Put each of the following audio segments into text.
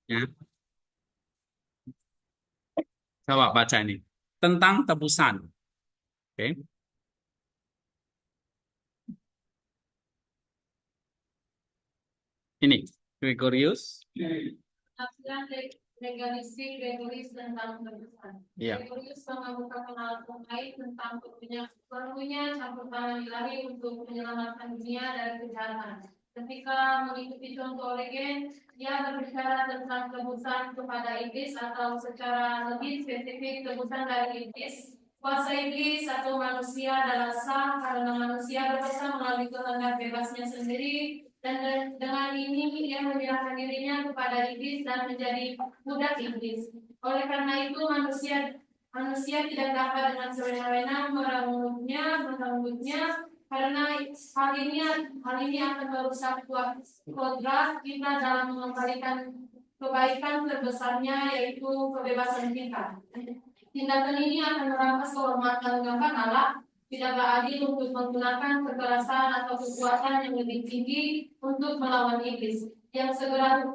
Ya, coba baca ini tentang tebusan. Oke, ini Gregorius. Tafsiran legalistik Gregorius tentang tebusan. Iya. Gregorius mengemukakan alat terkait tentang perlunya campur tangan ilahi untuk menyelamatkan dunia dari kejahatan. Ketika mengikuti contoh Origen, dia berbicara tentang tebusan kepada iblis atau secara lebih spesifik tebusan dari iblis. Kuasa iblis atau manusia adalah sah karena manusia berdosa melalui kehendak bebasnya sendiri dan dengan ini ia menyerahkan dirinya kepada iblis dan menjadi budak iblis. Oleh karena itu manusia tidak dapat dengan semena-mena merengutnya karena hal ini akan merusak kodrat kita dalam mengembalikan kebaikan terbesarnya yaitu kebebasan kita. Tindakan ini akan merampas kehormatan gambar Allah, tidaklah adil untuk menggunakan kekerasan atau kekuatan yang lebih tinggi untuk melawan iblis yang secara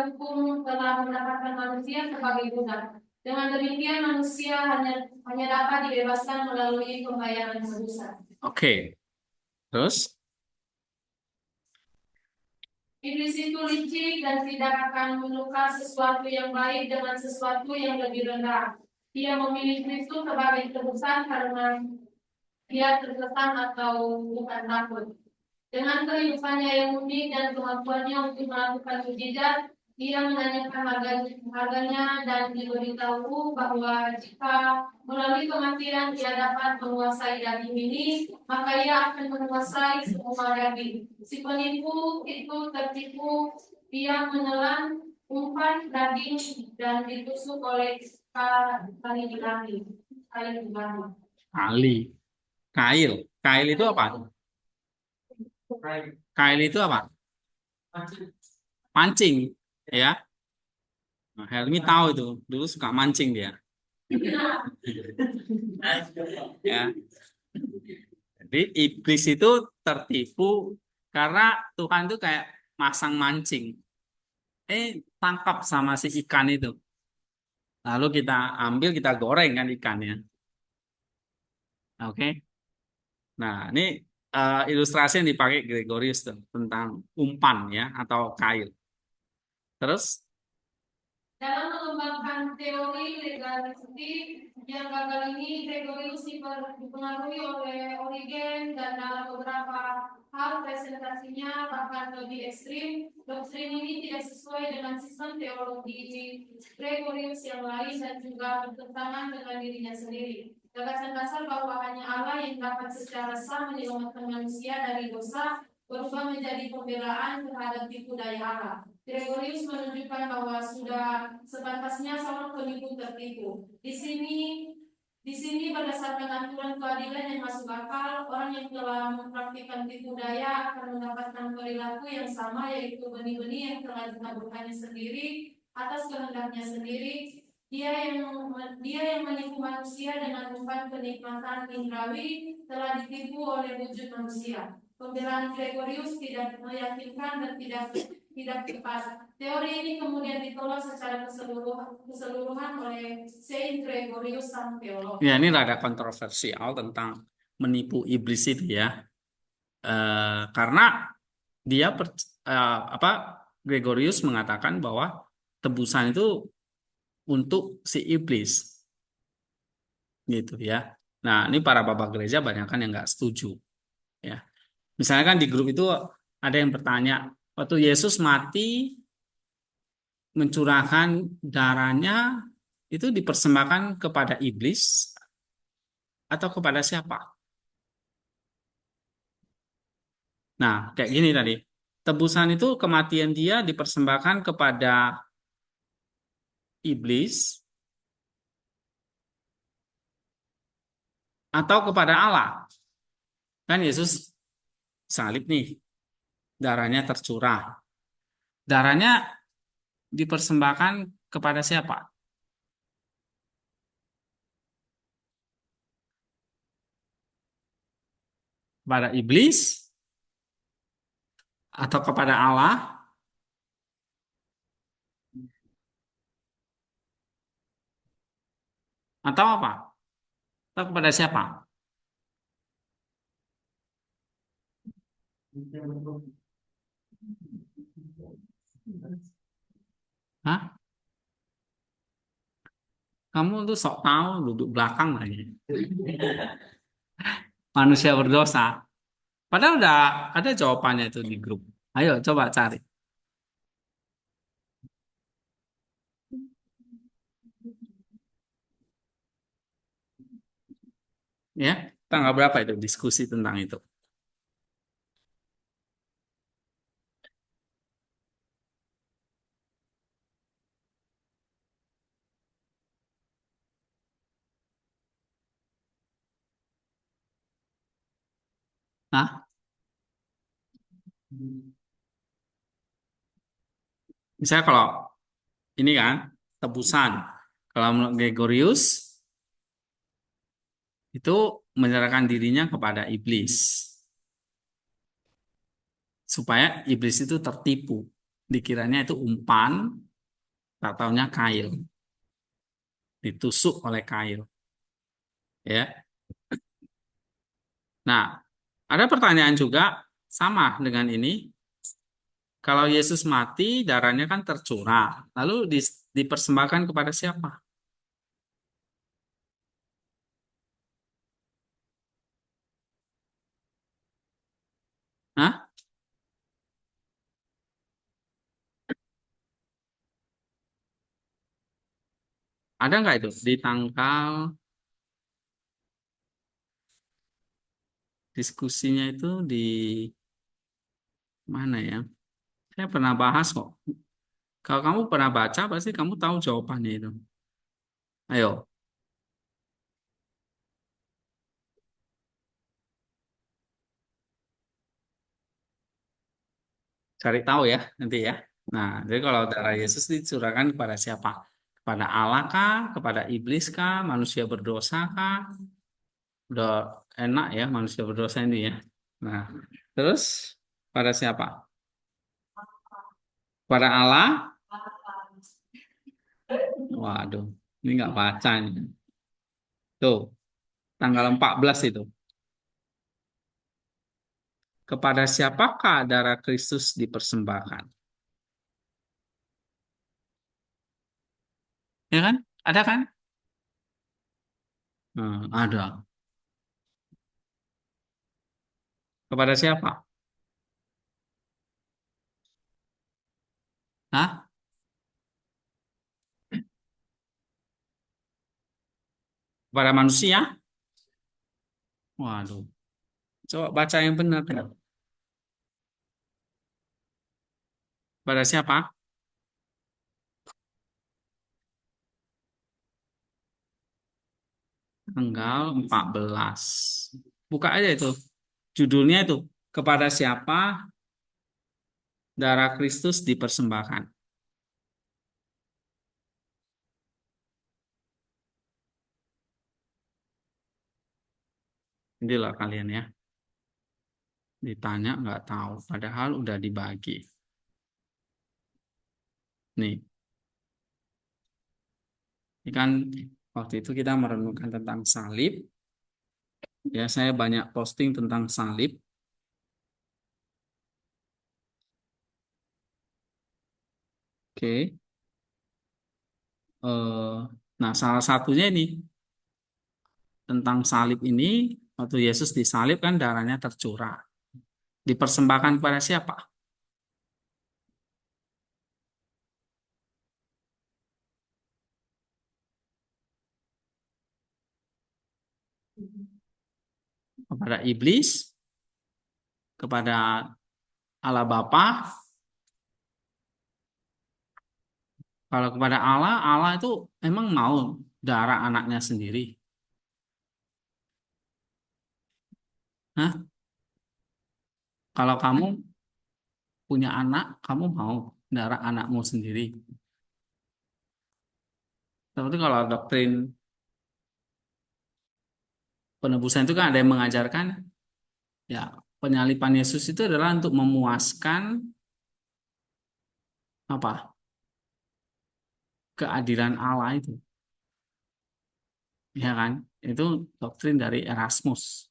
hukum telah mendapatkan manusia sebagai budak. Dengan demikian manusia hanya dapat dibebaskan melalui pembayaran dosa. Oke, terus Iblis itu licik dan tidak akan menukar sesuatu yang baik dengan sesuatu yang lebih rendah. Dia memilih Kristus sebagai tebusan karena dia terkesan atau bukan takut. Dengan kehidupannya yang unik dan kemampuannya untuk melakukan mujizat, dia menanyakan harganya dan diberitahu bahwa jika melalui kematian dia dapat menguasai daging ini, maka ia akan menguasai semua daging. Si penipu itu tertipu, dia menelan umpan daging dan ditusuk oleh kali di langit. Ali, kail. Kail itu apa? Kail itu apa? Pancing, ya. Nah, Helmi tahu itu. Dulu suka mancing dia. Ya. Jadi iblis itu tertipu karena Tuhan itu kayak masang mancing. Tangkap sama si ikan itu. Lalu kita ambil, kita goreng kan ikannya. Oke. Nah, ini ilustrasi yang dipakai Gregorius tuh, tentang umpan ya atau kail. Terus, Dalam mengembangkan teori legalistik yang gagal ini, Gregorius dipengaruhi oleh Origen dan dalam beberapa hal presentasinya bahkan lebih ekstrim. Doktrin ini tidak sesuai dengan sistem teologi Gregorius yang lain dan juga bertentangan dengan dirinya sendiri. Gagasan dasar bahwa hanya Allah yang dapat secara sah menyelamatkan manusia dari dosa berubah menjadi pembelaan terhadap tipu daya Allah. Gregorius menunjukkan bahwa sudah sepantasnya seorang penipu tertipu. Di sini berdasarkan aturan keadilan yang masuk akal, orang yang telah mempraktikkan tipu daya akan mendapatkan perilaku yang sama, yaitu benih-benih yang telah ditaburkannya sendiri atas kehendaknya sendiri. Dia yang menipu manusia dengan umpan kenikmatan indrawi telah ditipu oleh wujud manusia. Pembelaan Gregorius tidak meyakinkan dan tidak tepat. Teori ini kemudian ditolak secara keseluruhan oleh Saint Gregorius sang teolog. ya ini rada kontroversial tentang menipu iblis itu ya. Karena dia apa Gregorius mengatakan bahwa tebusan itu untuk si iblis gitu ya. Nah, ini para bapak gereja banyak kan yang nggak setuju ya. Misalnya kan di grup itu ada yang bertanya, waktu Yesus mati mencurahkan darahnya itu dipersembahkan kepada iblis atau kepada siapa? Nah, kayak gini tadi. Tebusan itu kematian dia dipersembahkan kepada iblis atau kepada Allah. Kan Yesus salib nih, darahnya tercurah. Darahnya dipersembahkan kepada siapa? Kepada iblis atau kepada Allah Atau apa? Atau kepada siapa? Hah? Kamu tuh sok tahu duduk belakang lagi. Manusia berdosa. Padahal udah ada jawabannya itu di grup. Ayo coba cari. Ya, tanggal berapa itu diskusi tentang itu? Hah? Misalnya kalau ini kan tebusan. Kalau menurut Gregorius itu menyerahkan dirinya kepada iblis supaya iblis itu tertipu. Dikiranya itu umpan, tak taunya kail, ditusuk oleh kail. Ya. Nah, ada pertanyaan juga sama dengan ini. Kalau Yesus mati, darahnya kan tercurah. Lalu dipersembahkan kepada siapa? Hah? Ada nggak itu di tanggal diskusinya itu di mana ya? Saya pernah bahas kok. Kalau kamu pernah baca, pasti kamu tahu jawabannya itu. Ayo, cari tahu ya nanti ya. Nah, jadi kalau darah Yesus dicurahkan kepada siapa? Kepada Allah kah? Kepada iblis kah? Manusia berdosa kah? Udah enak ya manusia berdosa ini ya. Nah, terus pada siapa? Pada Allah? Waduh, ini nggak baca ini. Tuh, tanggal 14 itu. Kepada siapakah darah Kristus dipersembahkan? Ya kan? Ada kan? Ada. Kepada siapa? Hah? Kepada manusia? Waduh. Coba baca yang benar. Kepada siapa? Tanggal 14. Buka aja itu. Judulnya itu. Kepada siapa darah Kristus dipersembahkan? Inilah kalian ya. Ditanya nggak tahu. Padahal udah dibagi. Nih. Ini kan waktu itu kita merenungkan tentang salib. Ya, saya banyak posting tentang salib. Oke. Eh, nah, salah satunya ini tentang salib ini, waktu Yesus disalib kan darahnya tercurah. Dipersembahkan kepada siapa? Kepada iblis, kepada Allah Bapa. Kalau kepada Allah, Allah itu emang mau darah anaknya sendiri. Nah, kalau kamu punya anak, kamu mau darah anakmu sendiri. Seperti kalau doktrin penebusan itu kan ada yang mengajarkan, ya penyaliban Yesus itu adalah untuk memuaskan apa? Keadilan Allah itu. ya kan? Itu doktrin dari Erasmus.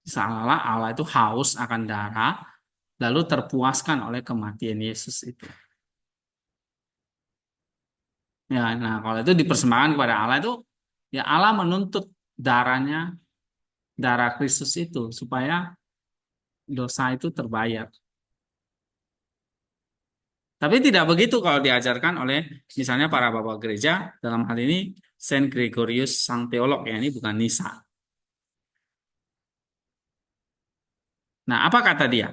Seolah Allah itu haus akan darah, lalu terpuaskan oleh kematian Yesus itu. Ya, nah kalau itu dipersembahkan kepada Allah itu, ya Allah menuntut darahnya, darah Kristus itu supaya dosa itu terbayar. Tapi tidak begitu kalau diajarkan oleh misalnya para bapak gereja, dalam hal ini Saint Gregorius sang teolog, ya ini bukan Nisa. Nah, apa kata dia?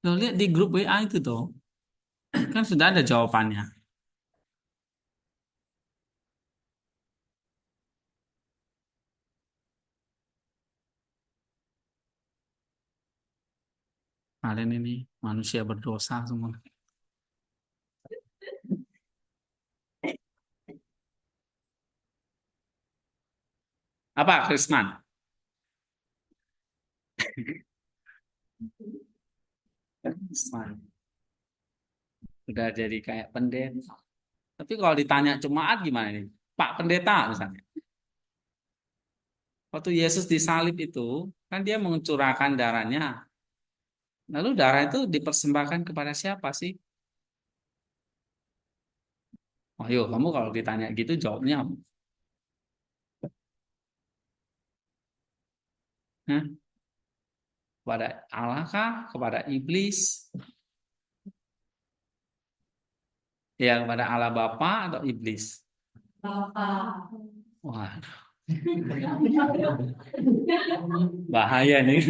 Lo lihat di grup WA itu tuh, kan sudah ada jawabannya. Kalian ini manusia berdosa semua. Apa, Krisman? Krisman. Udah jadi kayak pendeta. Tapi kalau ditanya jemaat gimana nih? Pak Pendeta misalnya. Waktu Yesus disalib itu, kan dia mencurahkan darahnya. Lalu darah itu dipersembahkan kepada siapa sih? Oh, yuk, kamu kalau ditanya gitu jawabnya apa? Hah? Kepada Allah kah? Kepada iblis? Ya, kepada Allah Bapa atau iblis? Bapak. Wah, bahaya nih.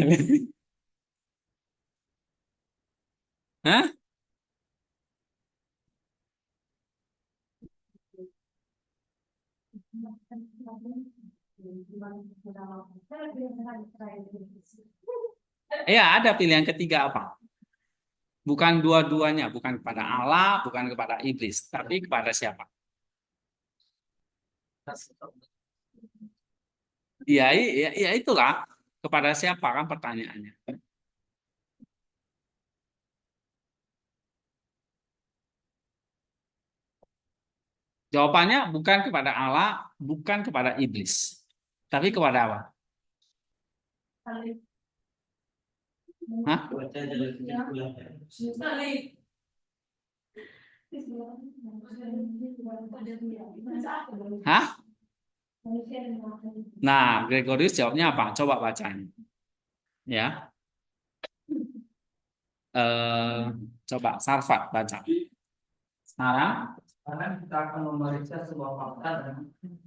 Hah? Ya, ada pilihan ketiga apa? Bukan dua-duanya, bukan kepada Allah, bukan kepada iblis, tapi kepada siapa? Ya, ya itulah. Kepada siapa kan pertanyaannya. Jawabannya bukan kepada Allah, bukan kepada iblis. Tapi kepada apa? Hah? Hah? Nah, Gregorius jawabnya apa? Coba bacain. Ya. Eh, coba Sarfat baca. Sekarang Sekarang kita akan memeriksa sebuah fakta dan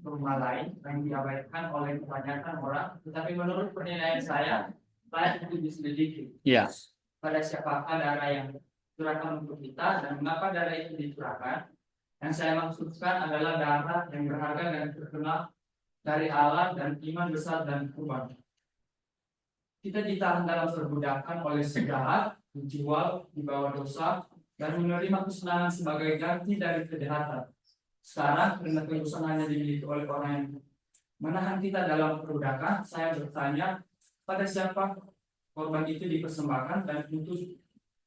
norma lain yang diabaikan oleh kebanyakan orang, tetapi menurut penilaian saya, layak untuk diselidiki. ya, Pada siapakah darah yang dicurahkan untuk kita dan mengapa darah itu dicurahkan? Yang saya maksudkan adalah darah yang berharga dan terkenal dari Allah dan iman besar dan kurban. Kita ditahan dalam perbudakan oleh sejahat, dijual, dibawa dosa, dan menerima kesenangan sebagai ganti dari kejahatan. Sekarang, karena keputusan hanya dimiliki oleh orang yang menahan kita dalam perbudakan, saya bertanya, pada siapa korban itu dipersembahkan dan untuk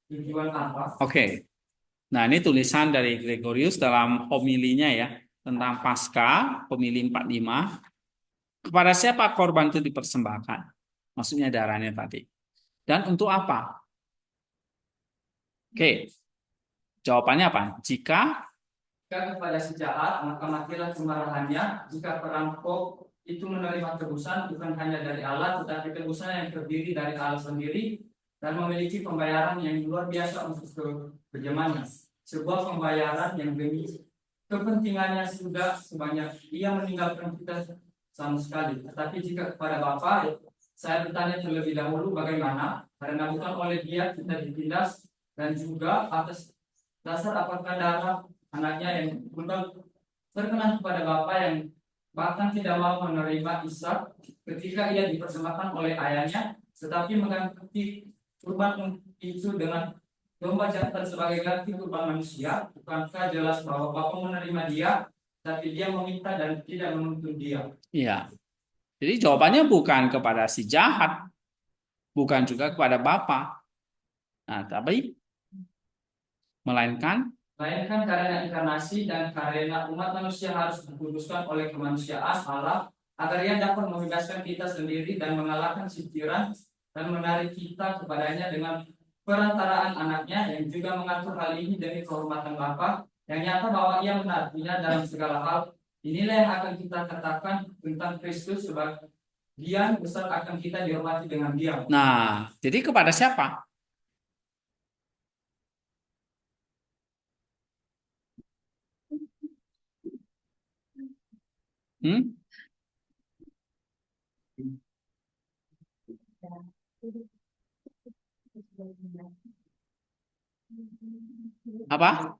tujuan apa? Oke. Nah, ini tulisan dari Gregorius dalam homilinya ya, tentang Paskah, homili 45. Kepada siapa korban itu dipersembahkan? Maksudnya darahnya tadi. Dan untuk apa? Oke. Jawabannya apa? Jika Kepada si jahat, maka matilah kemarahannya. Jika perampok itu menerima tebusan bukan hanya dari Allah, tetapi tebusan yang terdiri dari Allah sendiri dan memiliki pembayaran yang luar biasa untuk keberjamannya. Sebuah pembayaran yang demi kepentingannya sudah sebanyak ia meninggalkan kita sama sekali. Tetapi jika kepada Bapa, saya bertanya terlebih dahulu bagaimana, karena bukan oleh dia kita ditindas dan juga atas dasar apakah darah anaknya yang berkenan kepada Bapa yang bahkan tidak mau menerima Ishak ketika ia dipersembahkan oleh ayahnya, tetapi mengganti kurban itu dengan domba jantan sebagai ganti kurban manusia. Bukankah jelas bahwa Bapa menerima dia, tapi dia meminta dan tidak menuntut dia? ya. Jadi jawabannya bukan kepada si jahat, bukan juga kepada Bapa. Nah, tapi Melainkan, karena inkarnasi dan karena umat manusia harus dikuduskan oleh kemanusiaan Allah agar ia dapat membebaskan kita sendiri dan mengalahkan si tiran dan menarik kita kepadanya dengan perantaraan anaknya yang juga mengatur hal ini demi kehormatan Bapa yang nyata bahwa ia menaatinya dalam segala hal. Inilah yang akan kita katakan tentang Kristus sebagian besar akan kita dihormati dengan diam. nah, jadi kepada siapa? Hmm? Apa?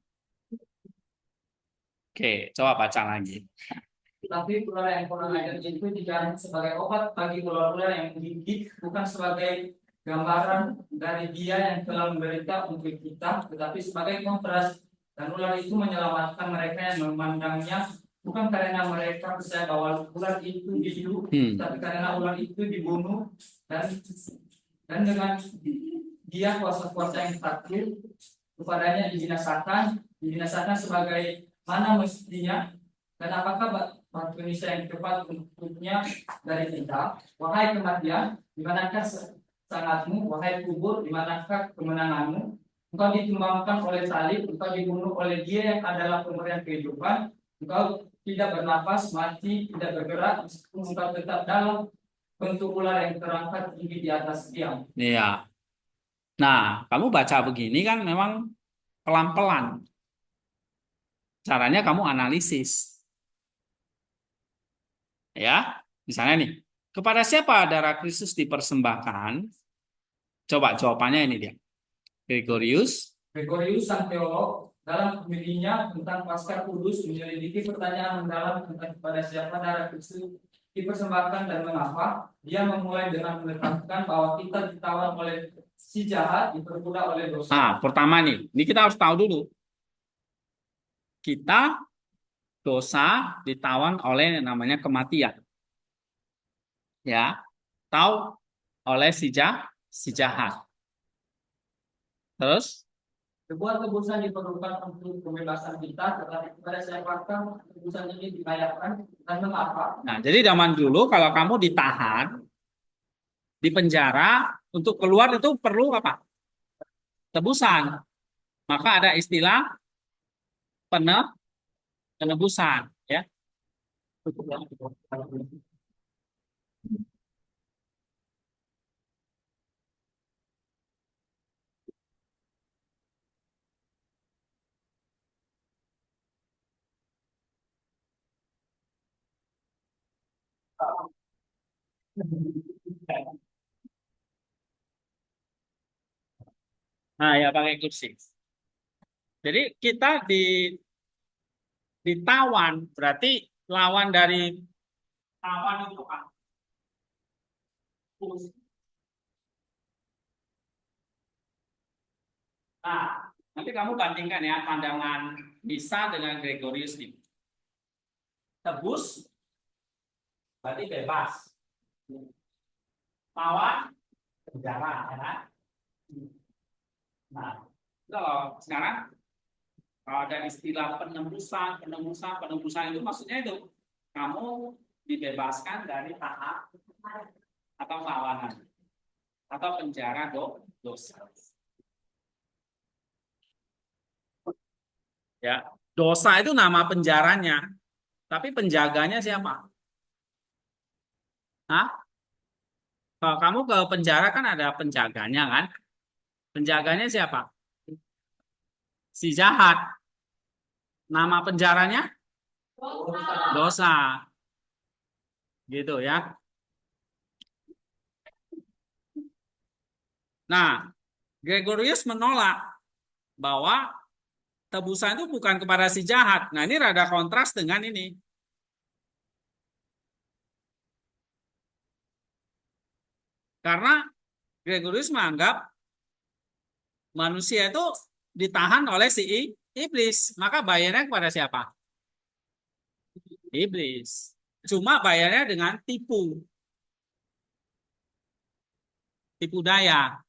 Oke, coba baca lagi. Tapi ular yang kurang ajar itu dijalankan sebagai obat bagi ular-ular yang gigit, bukan sebagai gambaran dari Dia yang telah menderita untuk kita, tetapi sebagai kontras. Dan ular itu menyelamatkan mereka yang memandangnya, bukan karena mereka percaya bahwa ular itu hidup, tapi karena ular itu dibunuh dan dengan dia kuasa-kuasa yang takdir kepadanya dibinasakan sebagai mana mestinya. Dan apakah batu nisan yang tepat untuknya dari kita? Wahai kematian, di manakah sangatmu? Wahai kubur, di manakah kemenanganmu? Engkau ditumbangkan oleh salib, engkau dibunuh oleh Dia yang adalah pemberian kehidupan. Engkau tidak bernafas, mati, tidak bergerak, meskipun engkau tetap dalam bentuk ular yang terangkat tinggi di atas tiang. Iya. Nah, kamu baca begini kan memang pelan-pelan. Caranya kamu analisis. Ya, misalnya nih, kepada siapa darah Kristus dipersembahkan? Coba jawabannya ini dia. Gregorius, Sang teolog dalam pemilihannya tentang Paskah Kudus menyelidiki pertanyaan mendalam tentang kepada siapa darah Kristus dipersembahkan dan mengapa. Dia memulai dengan menetapkan bahwa kita ditawan oleh si jahat, diperbudak oleh dosa. Nah, pertama nih, ini kita harus tahu dulu. Kita dosa ditawan oleh namanya kematian. Ya, tahu oleh si jahat. Terus, Sebuah tebusan diperlukan untuk kebebasan kita, tetapi kepada siapakah tebusan ini dibayarkan dan mengapa? nah, jadi zaman dulu kalau kamu ditahan di penjara untuk keluar itu perlu apa? Tebusan. Maka ada istilah penebusan, ya. Nah, ya pakai kursi. Jadi kita ditawan, berarti lawan dari tawan itu apa? Nah, nanti kamu bandingkan ya pandangan Nisa dengan Gregorius ini. Tebus berarti bebas. Tawan penjara, ya kan? Nah, kalau sekarang kalau ada istilah penembusan itu maksudnya itu kamu dibebaskan dari tahap atau tawanan atau penjara dosa. Ya, dosa itu nama penjaranya, tapi penjaganya siapa? Hah? Kalau kamu ke penjara kan ada penjaganya kan? Penjaganya siapa? Si jahat. Nama penjaranya? Dosa. Gitu ya. Nah, Gregorius menolak bahwa tebusan itu bukan kepada si jahat. Nah, ini rada kontras dengan ini. Karena Gregorius menganggap manusia itu ditahan oleh si iblis. Maka bayarnya kepada siapa? Iblis. Cuma bayarnya dengan tipu daya.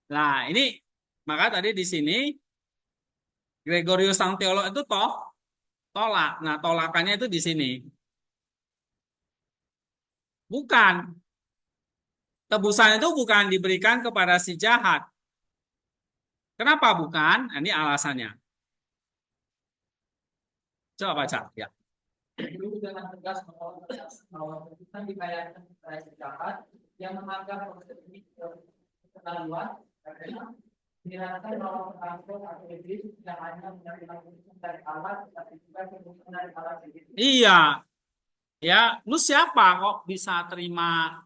Nah, ini maka tadi di sini Gregorius sang teolog itu tolak. Nah, tolakannya itu di sini. Bukan. Tebusan itu bukan diberikan kepada si jahat. Kenapa bukan? Nah, ini alasannya. Coba baca. Ya. Dulu dengan tegas bahwa keputusan dibayarkan kepada si jahat yang menganggap proses ini keterlaluan karena dirasakan bahwa pengatur atau iblis tidak hanya menerima keputusan dari Allah tetapi juga keputusan dari Allah sendiri. Iya, ya, lu siapa kok bisa terima?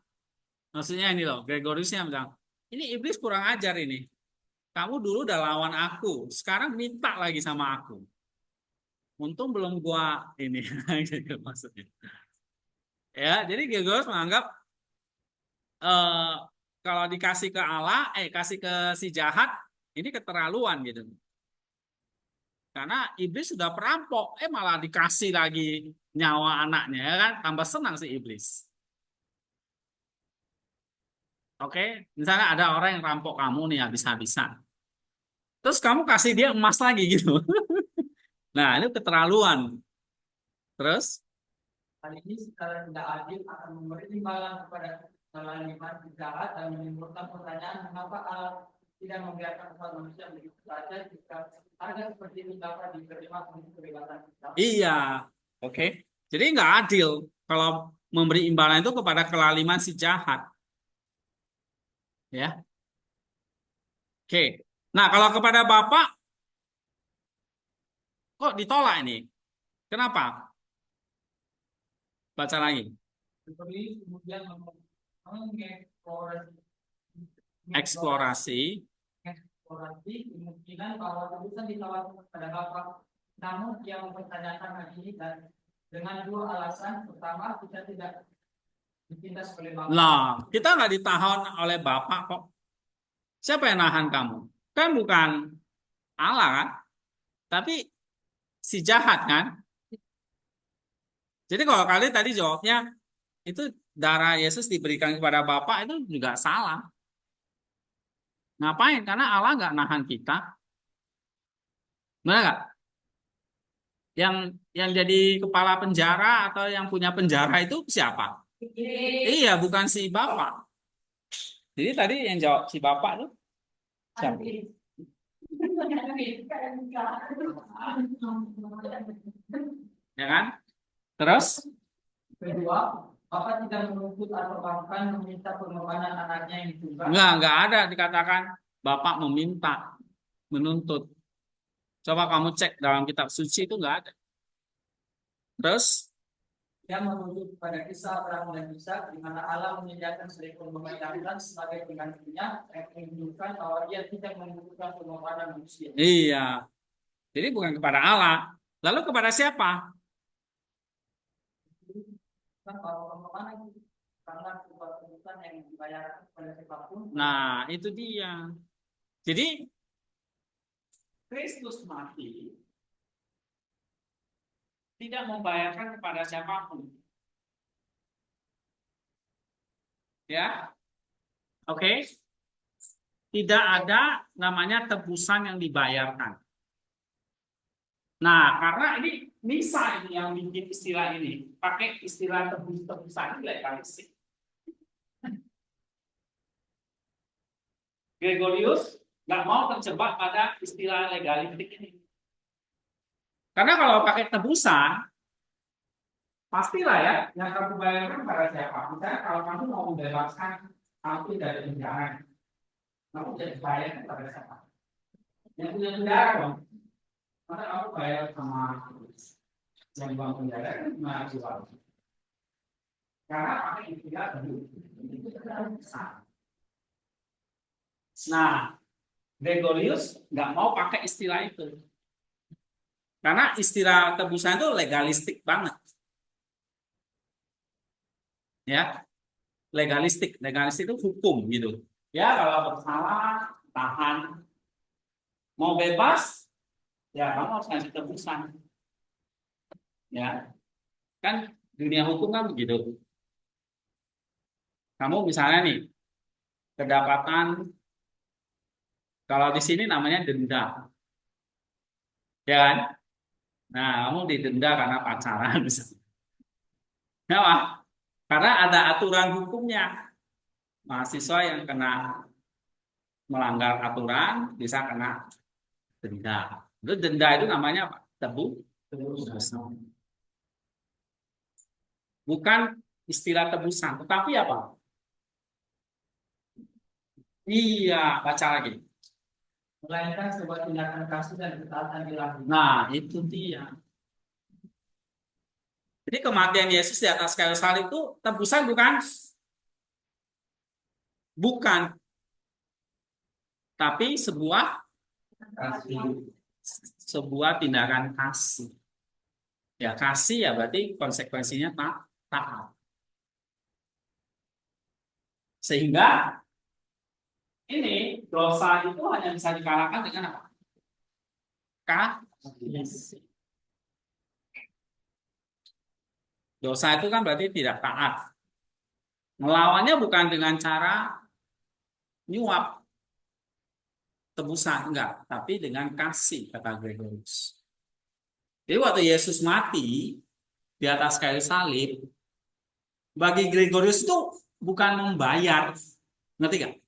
Maksudnya ini loh, Gregoriusnya bilang, ini iblis kurang ajar ini. Kamu dulu udah lawan aku, sekarang minta lagi sama aku. Untung belum gua ini, gitu maksudnya. Ya, jadi Gregorius menganggap eh, kalau dikasih ke Allah, kasih ke si jahat, ini keterlaluan gitu. Karena iblis sudah perampok, malah dikasih lagi nyawa anaknya, ya kan? Tambah senang si iblis. Oke, misalnya ada orang yang rampok kamu nih habis-habisan. Terus kamu kasih dia emas lagi gitu. Nah, ini keterlaluan. Terus, Hal ini secara tidak adil akan memberi imbalan kepada kezaliman jahat dan menimbulkan pertanyaan mengapa Allah tidak membiarkan umat manusia begitu saja jika harga seperti ini dapat diterima untuk kebebasan kita. iya, oke. Jadi nggak adil kalau memberi imbalan itu kepada kelaliman si jahat, ya. Oke. Nah, kalau kepada Bapak kok ditolak ini? Kenapa? Baca lagi. Seperti kemudian mengeksplorasi Eksplorasi. eksplorasi kemungkinan bahwa keputusan ditawarkan kepada Bapak, namun ia mempertanyakan hal ini dan dengan dua alasan. Pertama, kita tidak ditindas oleh Bapak. Nah, kita nggak ditahan oleh Bapak kok. Siapa yang nahan kamu? Kan bukan Allah kan? Tapi si jahat kan? Jadi kalau kalian tadi jawabnya itu darah Yesus diberikan kepada Bapa itu juga salah. Ngapain? Karena Allah nggak nahan kita. Benar nggak? Yang jadi kepala penjara atau yang punya penjara itu siapa? Iya, bukan si Bapak. Jadi tadi yang jawab si Bapak tuh siapa? Ya kan? Terus? Kedua, Bapak tidak menuntut atau bahkan meminta pengorbanan anaknya yang ditunggang. Nggak ada dikatakan Bapak meminta, menuntut. Coba kamu cek dalam kitab suci itu nggak ada. Terus? Yang menuntut pada kisah Abraham dan Ishak, di mana Allah menyediakan seekor domba jantan sebagai penggantinya, yang menunjukkan bahwa dia tidak membutuhkan pengorbanan manusia. Iya. Jadi bukan kepada Allah. Lalu kepada siapa? Bahwa pengorbanan itu karena sebuah keputusan yang dibayarkan kepada siapapun. Nah, itu dia. Jadi Kristus mati tidak membayarkan kepada siapapun. Ya. Oke. Tidak ada namanya tebusan yang dibayarkan. Nah, karena ini Nisa ini yang bikin istilah ini. Pakai istilah tebusan ini legalistik. Gregorius nggak mau terjebak pada istilah legalistik ini. Karena kalau pakai tebusan, pastilah ya, yang kamu bayarkan pada siapa. Misalnya kalau kamu mau membebaskan aku dari penjara, kamu jadi bayarkan pada siapa? Yang punya penjara dong. Maka kamu bayar sama yang bang penjara kan mahasiswa. Karena pakai istilah tebusan. Nah, Gregorius nggak mau pakai istilah itu. Karena istilah tebusan itu legalistik banget. Ya, legalistik itu hukum gitu. Ya, kalau bersalah tahan, mau bebas ya kamu harus ngasih tebusan. Ya, kan dunia hukum kan begitu. Kamu misalnya nih kedapatan, kalau di sini namanya denda. Ya kan? Nah, kamu didenda karena pacaran misalnya. Kenapa? Karena ada aturan hukumnya. Mahasiswa yang kena melanggar aturan bisa kena denda. Itu denda itu namanya apa? Tebusan. Bukan istilah tebusan, tetapi apa? Iya, baca lagi. Melainkan sebuah tindakan kasih dan ketaatan ilahi. Nah, itu dia. Jadi kematian Yesus di atas kayu salib itu tebusan bukan? Bukan, tapi sebuah tindakan kasih. Ya kasih ya berarti konsekuensinya taat. Sehingga ini dosa itu hanya bisa dikalahkan dengan apa? Kasih. Dosa itu kan berarti tidak taat. Melawannya bukan dengan cara nyuap tebusan, enggak, tapi dengan kasih, kata Gregorius. Jadi waktu Yesus mati di atas kayu salib, bagi Gregorius itu bukan membayar, ngerti gak?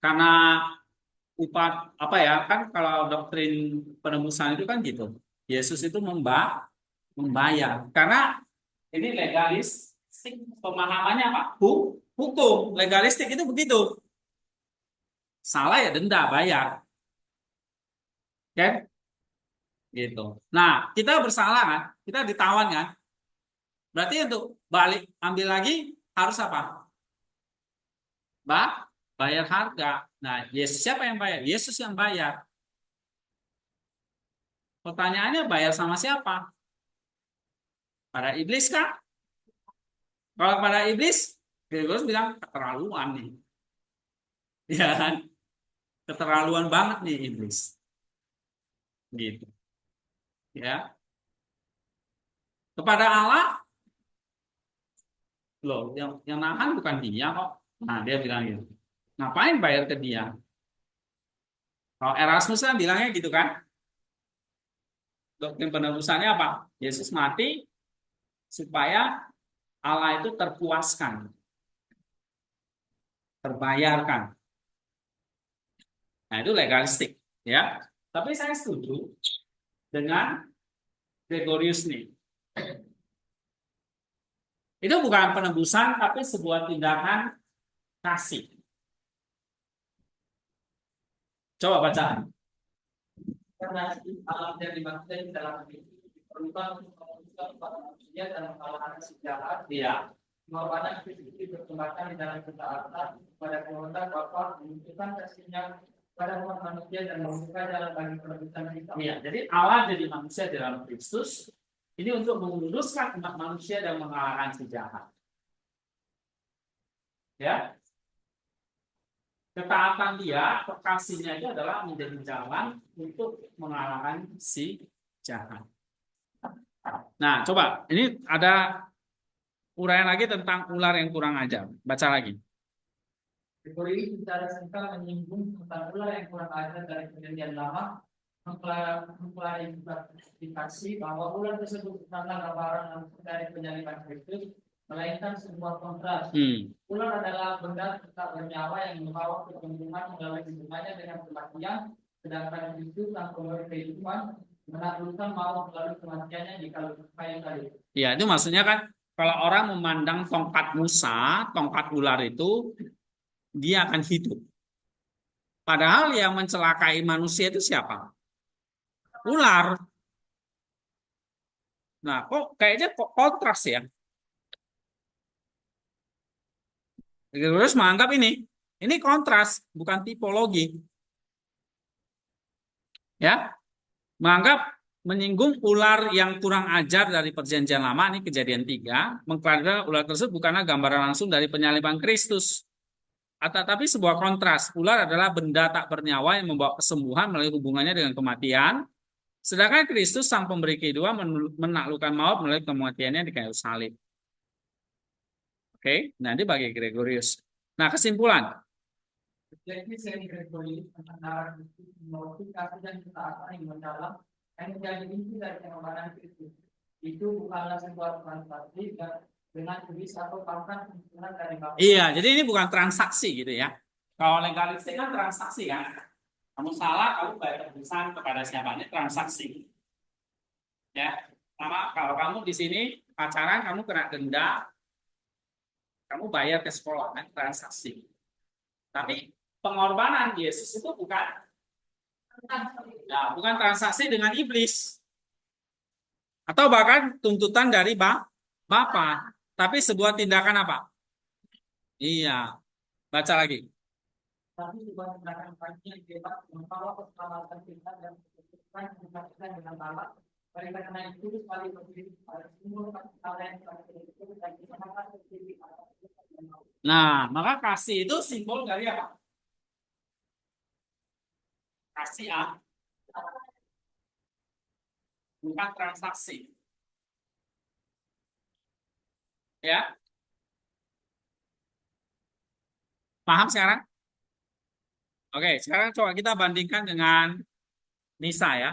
Karena upah apa ya kan kalau doktrin penebusan itu kan gitu. Yesus itu membayar karena ini legalistik pemahamannya apa? Hukum legalistik itu begitu. Salah ya denda bayar, kan? Gitu. Nah, kita bersalah kan? Kita ditawan kan? Berarti untuk balik ambil lagi harus apa? Bayar harga. Nah, Yesus siapa yang bayar? Yesus yang bayar. Pertanyaannya bayar sama siapa? Pada iblis kah? Kalau pada iblis, Gregorius bilang keterlaluan nih. Ya kan? Keterlaluan banget nih iblis. Gitu. Ya. Kepada Allah, loh, yang nahan bukan dia kok. Nah, dia bilang gitu. Ngapain bayar ke dia? Kalau Erasmus kan bilangnya gitu kan. Doktrin penebusannya apa? Yesus mati supaya Allah itu terpuaskan, terbayarkan. Nah, itu legalistik, ya. Tapi saya setuju dengan Gregorius nih. Itu bukan penebusan, tapi sebuah tindakan kasih. Coba baca. Karena alam yang dimaksudkan di dalam ini diperlukan untuk memutuskan kepada manusia dan mengalahkan si jahat. Iya. Pengorbanan Kristus berkembang di dalam ketaatan pada kehendak Bapa menunjukkan kasihnya pada umat manusia dan membuka jalan bagi penebusan kita. Iya, jadi Allah jadi manusia dalam Kristus ini untuk meluruskan umat manusia dan mengalahkan si jahat. Ya. Ketaatan dia, kasihnya itu adalah menjadi jalan untuk mengalahkan si jahat. Nah, coba ini ada uraian lagi tentang ular yang kurang ajar. Baca lagi. Gregorius secara singkat menyinggung tentang ular yang kurang ajar dari perjanjian lama, mengklarifikasi bahwa ular tersebut bukanlah gambaran langsung dari penyaliban Kristus, melainkan sebuah kontras. Ular adalah benda tetap bernyawa yang membawa kesembuhan melalui hubungannya dengan kematian, sedangkan Kristus sang pemberi kehidupan menaklukkan maut melalui kematiannya jika kayu tadi. Ya, itu maksudnya kan kalau orang memandang tongkat Musa, tongkat ular itu dia akan hidup. Padahal yang mencelakai manusia itu siapa? Ular. Nah, kok kayaknya kok kontras ya? Terus menganggap ini kontras, bukan tipologi. Ya, menganggap menyinggung ular yang kurang ajar dari perjanjian lama, ini kejadian 3, mengklarifikasi ular tersebut bukanlah gambaran langsung dari penyaliban Kristus. Tetapi sebuah kontras, ular adalah benda tak bernyawa yang membawa kesembuhan melalui hubungannya dengan kematian, sedangkan Kristus sang pemberi kehidupan menaklukkan maut melalui kematiannya di kayu salib. Oke, nanti bagi Gregorius. Nah, kesimpulan. Jadi sering Gregorius antara mengklarifikasi dan ketaatan yang mendalam yang menjadi inti dari pengorbanan Kristus. Itu bukanlah sebuah transaksi dengan iblis atau pangkat kesimpulan dari Bapa. Iya, jadi ini bukan transaksi gitu ya. Kalau legalistik kan transaksi kan. Kamu salah, kamu bayar tebusan kepada siapa? Ini transaksi. Ya, sama kalau kamu di sini pacaran, kamu kena denda, kamu bayar ke sekolah kan transaksi. Tapi pengorbanan Yesus itu bukan transaksi dengan iblis atau bahkan tuntutan dari Bapa, tapi sebuah tindakan apa? Iya, baca lagi. Tapi sebuah tindakan pagi yang bebas membawa keselamatan kita dan keputusan yang dengan Allah. Oleh karena itu, sekali berdiri pada semua hal yang itu dan disamakan berdiri atas Nah, maka kasih itu simbol dari apa? Kasih bukan transaksi. Ya, paham sekarang? Oke, sekarang coba kita bandingkan dengan Nisa ya.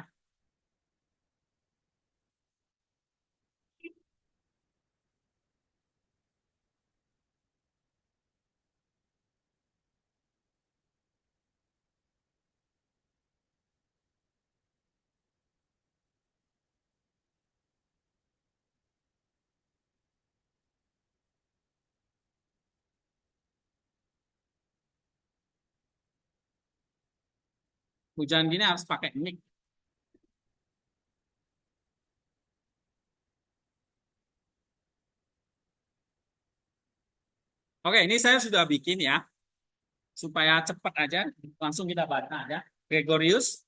Hujan gini harus pakai mic. Oke, ini saya sudah bikin ya. Supaya cepat aja, langsung kita baca aja. Gregorius.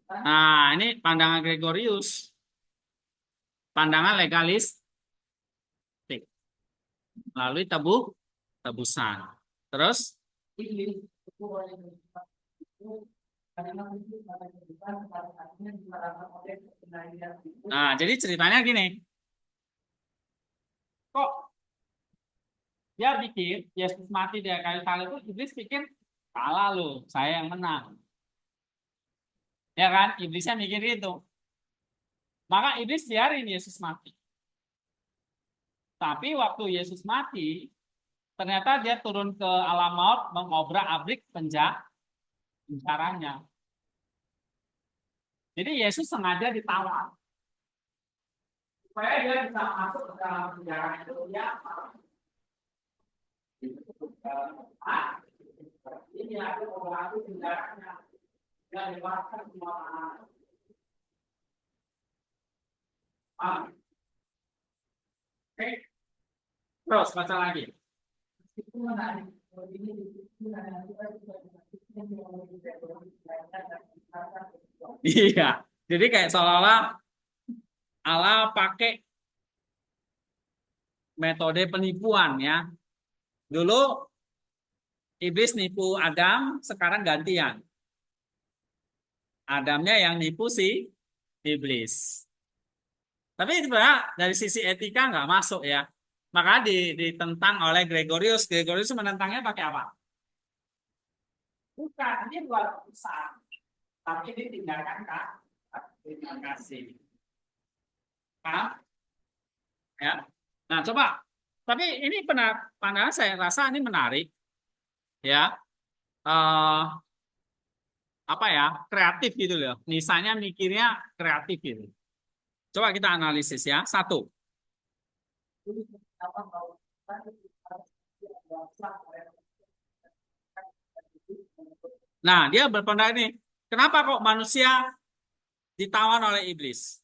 Nah, ini pandangan Gregorius. Pandangan legalis. Lalu tebusan. Terus, nah jadi ceritanya gini. Kok dia pikir Yesus mati di kayu salib itu iblis pikir kalah loh, saya yang menang. Ya kan? Iblisnya mikir itu. Maka iblis biarin Yesus mati. Tapi waktu Yesus mati, ternyata dia turun ke alam maut mengobrak-abrik penjaranya. Jadi Yesus sengaja ditawan supaya dia bisa masuk ke dalam penjara itu dia ini aku obrak-abrik penjaranya, dia bebaskan semua anak. Oke, terus baca lagi. Iya, jadi kayak seolah-olah Allah pakai metode penipuan ya. Dulu iblis nipu Adam, sekarang gantian. Adamnya yang nipu si iblis. Tapi sebenarnya dari sisi etika nggak masuk ya. Maka ditentang oleh Gregorius. Gregorius menentangnya pakai apa? Bukan, ini luar keputusan. Tapi ini tindakan kasih. Paham? Ya. Nah, coba. Tapi ini pandangan saya rasa ini menarik. Ya. Apa ya? Kreatif gitu loh. Misalnya mikirnya kreatif gitu. Coba kita analisis ya. Satu. Nah, dia berpendapat ini. Kenapa kok manusia ditawan oleh iblis?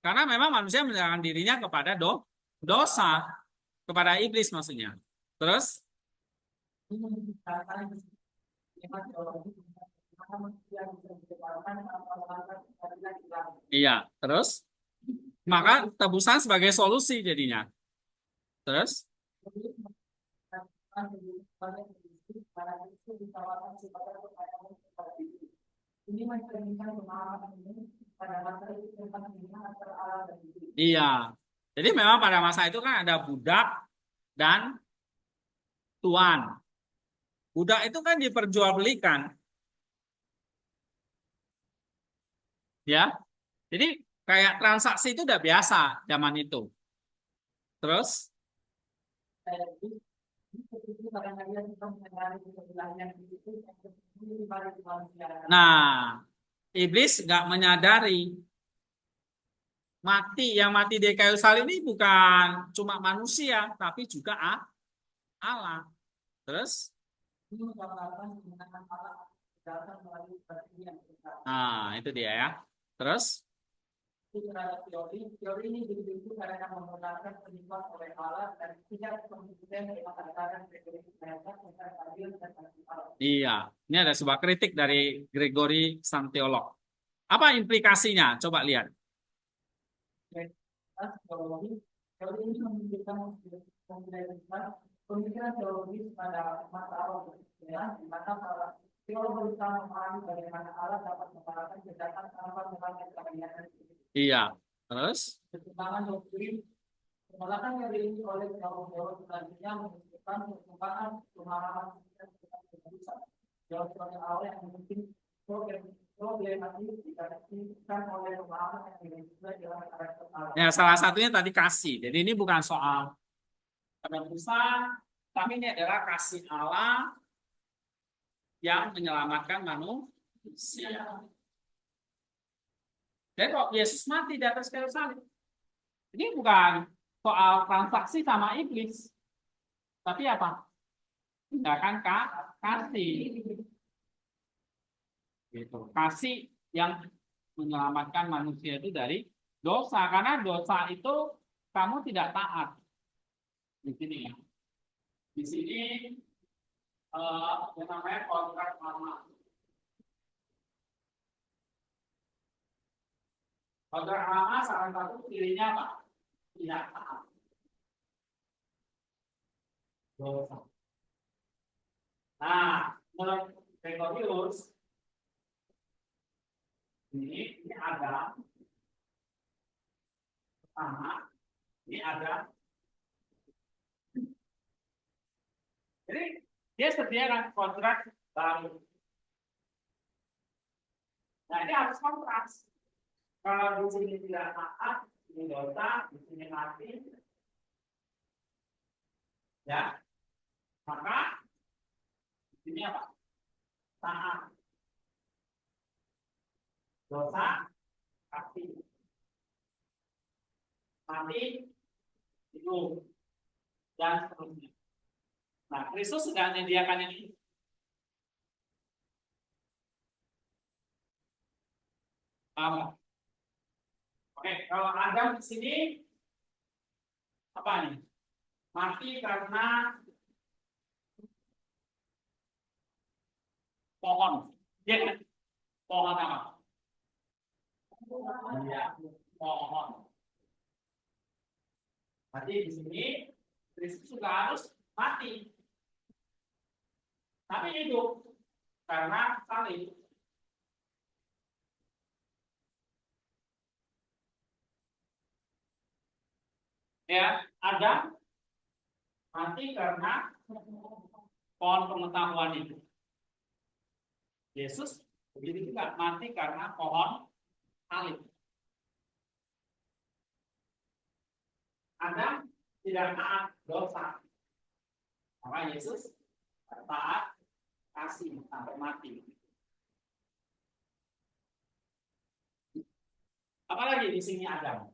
Karena memang manusia menyerahkan dirinya kepada dosa. Kepada iblis maksudnya. Terus? Iya, terus? Maka tebusan sebagai solusi jadinya. Terus? pada masa itu tentang hubungan antara Allah dan iblis. Iya. Jadi memang pada masa itu kan ada budak dan tuan. Budak itu kan diperjualbelikan, ya. Jadi kayak transaksi itu udah biasa zaman itu. Terus, Saya itu kadang-kadang dia suka mengenali kebelakangnya itu yang terjadi pada manusia. nah, iblis nggak menyadari yang mati di kayu salib ini bukan cuma manusia, tapi juga Allah. Terus, Ini menggambarkan kemenangan Allah datang melalui perjanjian kita. nah itu dia ya. Terus, Itu terhadap teori ini dibentuk karena menggunakan penyebab oleh Allah dan tidak konsisten dengan ajaran Gregory Nazianzen tentang adil dan adil Allah. iya, ini ada sebuah kritik dari Gregory sang teolog. Apa implikasinya? Coba lihat. Teori ini menunjukkan pemikiran teologis pada masa awal bersejarah, di mana para teolog berusaha memahami bagaimana Allah dapat memperhatikan kejahatan tanpa menggunakan kebanyakan. Iya. Terus, Perkembangan doktrin penolakan yang diikuti oleh teolog-teolog selanjutnya menunjukkan perkembangan pemahaman tentang kebebasan. Teolog-teolog awal yang mungkin problematis dikaitkan oleh pemahaman yang dibentuk dalam karakter Allah. ya salah satunya tadi kasih. Jadi ini bukan soal penebusan, tapi ini adalah kasih Allah yang menyelamatkan manusia. Jadi kok Yesus mati di atas kayu salib, ini bukan soal transaksi sama iblis, tapi apa? Tindakan kasih. Gitu. Kasih yang menyelamatkan manusia itu dari dosa, karena dosa itu kamu tidak taat. Di sini ya. Di sini yang namanya kontrak lama. Kontrak lama salah satu cirinya apa? Tidak taat. Dosa. Nah, menurut Gregorius ini ada pertama, ini ada. Jadi dia sediakan kontrak baru. Nah ini harus kontrak. Kalau di sini tidak taat, ini dosa, di sini mati, ya, maka di sini apa? Taat. Dosa, mati. Mati, hidup, dan seterusnya. Nah, Kristus sudah menyediakan ini. Paham? Oke, kalau Adam di sini apa nih? Mati karena pohon. Ya kan? Pohon apa? Ya, pohon. Berarti di sini Kristus juga harus mati. Tapi hidup karena salib. Ya, Adam mati karena pohon pengetahuan itu. Yesus begitu juga mati karena pohon salib. Adam tidak taat dosa, maka Yesus taat kasih sampai mati. Apalagi di sini Adam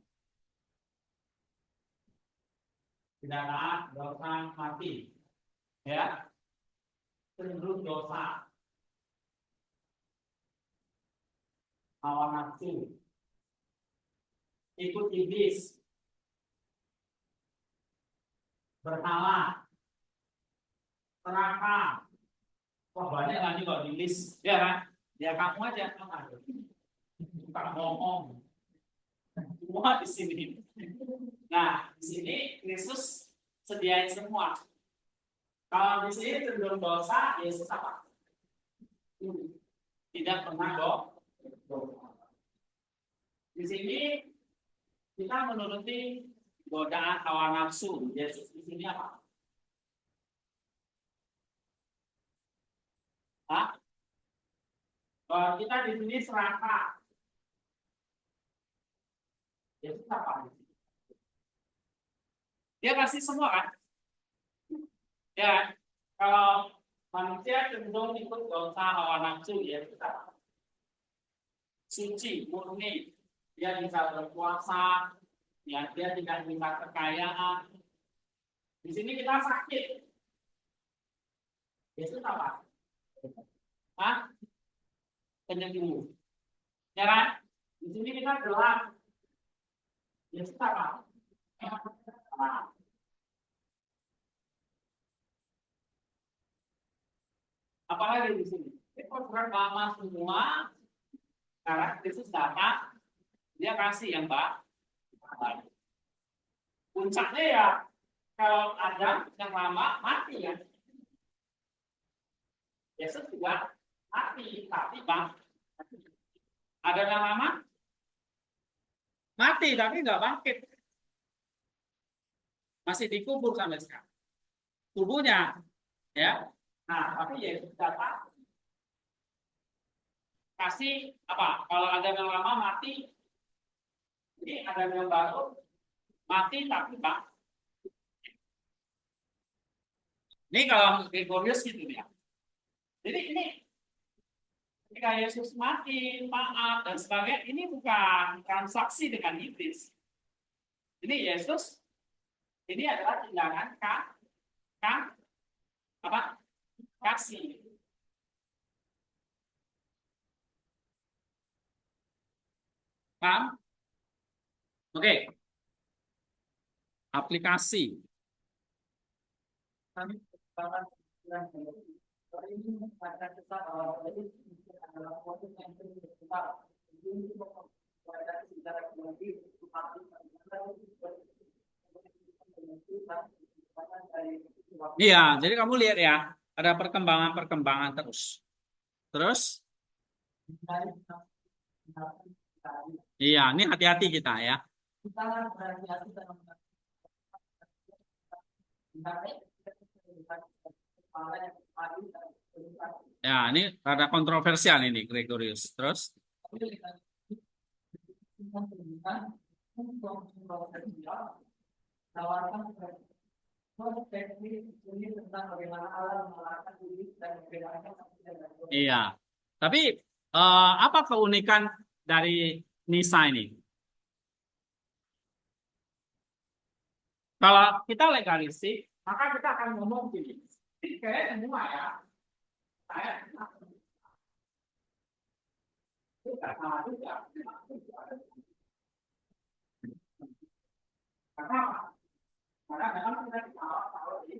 tidak taat dosa mati, ya, cenderung dosa, hawa nafsu, ikut iblis, berhala, neraka. Wah banyak lagi kalau di list, ya kan? Ya kamu aja, bukan ngomong, semua di sini. Nah di sini Yesus sediain semua. Kalau di sini cenderung dosa, Yesus apa? Tidak pernah dosa. Di sini kita menuruti godaan hawa nafsu. Yesus di sini apa? Hah? Kita di sini serakah. Yesus apa? Dia kasih semua kan? Ya, kalau manusia cenderung ikut dosa hawa nafsu, Yesus apa? Suci, murni. Dia bisa berpuasa, ya, dia tidak minta kekayaan. Di sini kita sakit. Yesus apa? Hah? Penyembuh. Ya kan? Di sini kita gelap. Yesus apa? Apalagi di sini? Itu surat lama semua. Karena Yesus datang, dia kasih yang baik. Puncaknya ya, kalau Adam yang lama mati ya. Yesus juga mati, tapi bang. Ada yang lama mati, tapi nggak bangkit. Masih dikubur sampai sekarang. Tubuhnya, ya. Nah, tapi Yesus datang kasih apa? Kalau ada yang lama mati, ini ada yang baru mati tapi bang. Ini kalau Gregorius gitu ya. Jadi ini ketika Yesus mati, maaf dan sebagainya, ini bukan transaksi dengan iblis. Ini Yesus, ini adalah tindakan apa? Kasih. Paham? Oke. Aplikasi. Iya, jadi kamu lihat ya, ada perkembangan-perkembangan terus. Terus, iya, ini hati-hati kita ya. Ya, ini ada kontroversial ini Gregorius. Terus, iya. Tapi apa keunikan dari Nisa ini? Kalau kita legalistik, maka kita akan ngomong gini. Kayak semua ya, saya tidak salah juga. Kenapa? Karena memang kita tahu ini.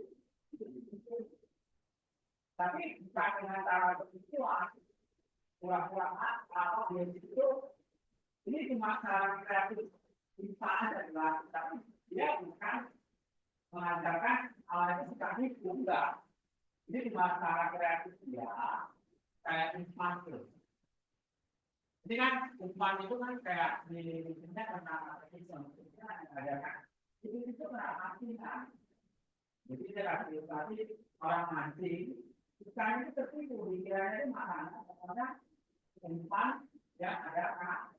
Tapi bukan dengan cara begituan, pura-pura atau dia itu, ini cuma cara kreatif bisa ada dilakukan, tapi dia bukan mengajarkan hal itu sekali enggak. Ini cuma cara kreatif dia, kayak instan itu. Jadi kan umpan itu kan kayak di sini tentang ada kan, itu berarti kan. Jadi kita kasih orang mancing, ikan itu tertipu dikiranya itu makanan, karena umpan yang ada kan.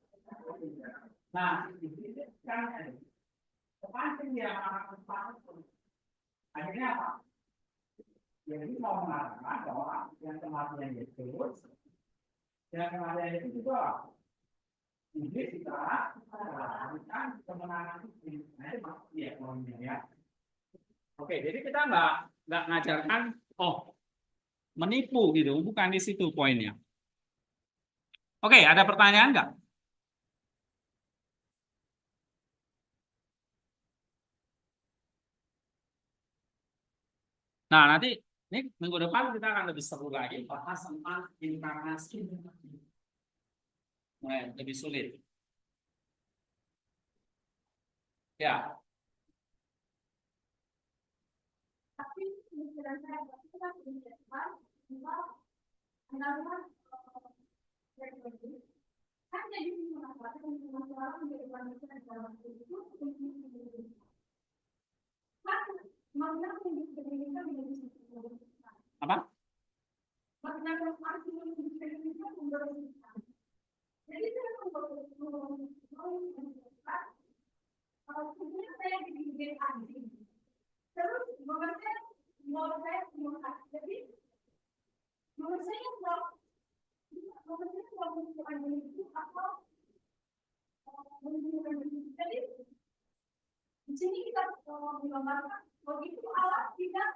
Nah, di sini kan kepancing dia makan umpan itu. Akhirnya apa? Jadi mau mengatakan bahwa yang kematian Yesus, yang kematian itu juga ini kita kan kemenangan itu. Nah, itu maksudnya ya. Oke, jadi kita nggak ngajarkan menipu gitu, bukan di situ poinnya. Oke, ada pertanyaan nggak? Nah, nanti ini minggu depan kita akan lebih seru lagi bahas tentang inkarnasi. Nah, lebih sulit. Ya, Tapi pemikiran saya itu kan bahwa Apa? Di sini kita menggambarkan bahwa itu alat tidak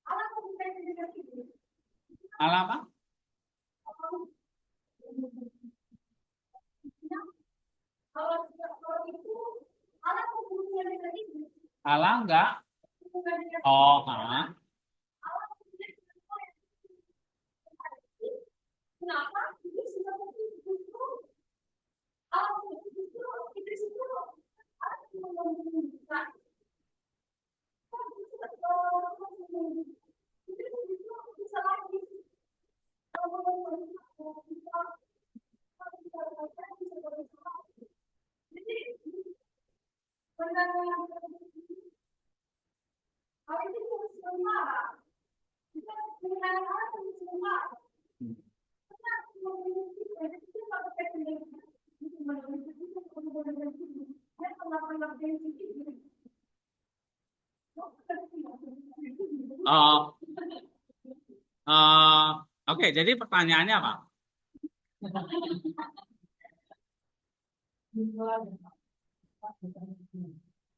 alat komunikasi itu. Alat apa? Kalau itu alat komunikasi itu. Alat enggak? Oh, Kenapa? Itu sudah justru alat itu justru alat menunjukkan bisa lagi jadi hal ini harus semua kita dengan alat yang semua oh, oke. Jadi pertanyaannya apa?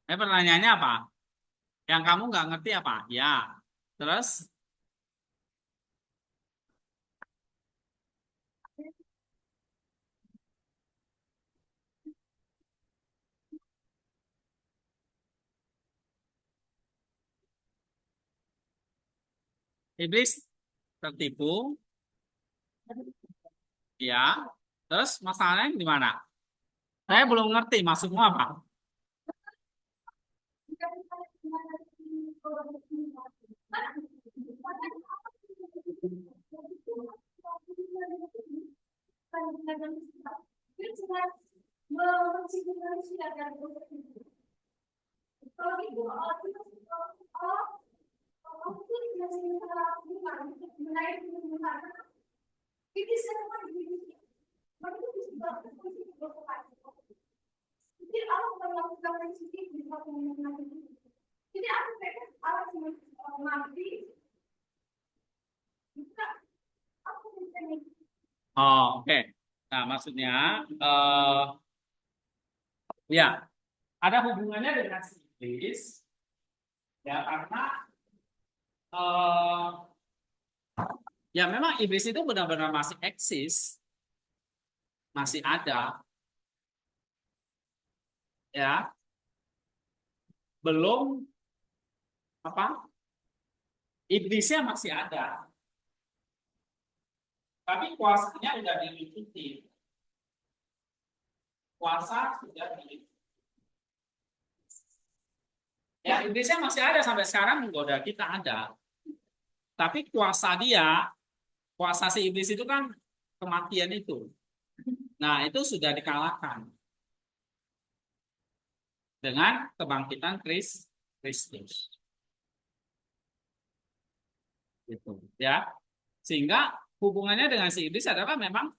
Pertanyaannya apa? Yang kamu nggak ngerti apa? Ya. Terus? Iblis tertipu, ya. Terus masalahnya di mana? Saya belum ngerti maksudmu apa? Jadi aku pikir alat mati aku Oh, oke. Nah, maksudnya ya ada hubungannya dengan si iblis, ya karena eh, ya memang iblis itu benar-benar masih eksis, masih ada, ya belum apa? Iblisnya masih ada, tapi kuasanya udah dimiliki. Kuasa sudah dimiliki. Ya, iblisnya masih ada sampai sekarang menggoda kita ada. Tapi kuasa si iblis itu kan kematian itu. Nah, itu sudah dikalahkan dengan kebangkitan Kristus. Gitu, ya. Sehingga hubungannya dengan si iblis adalah memang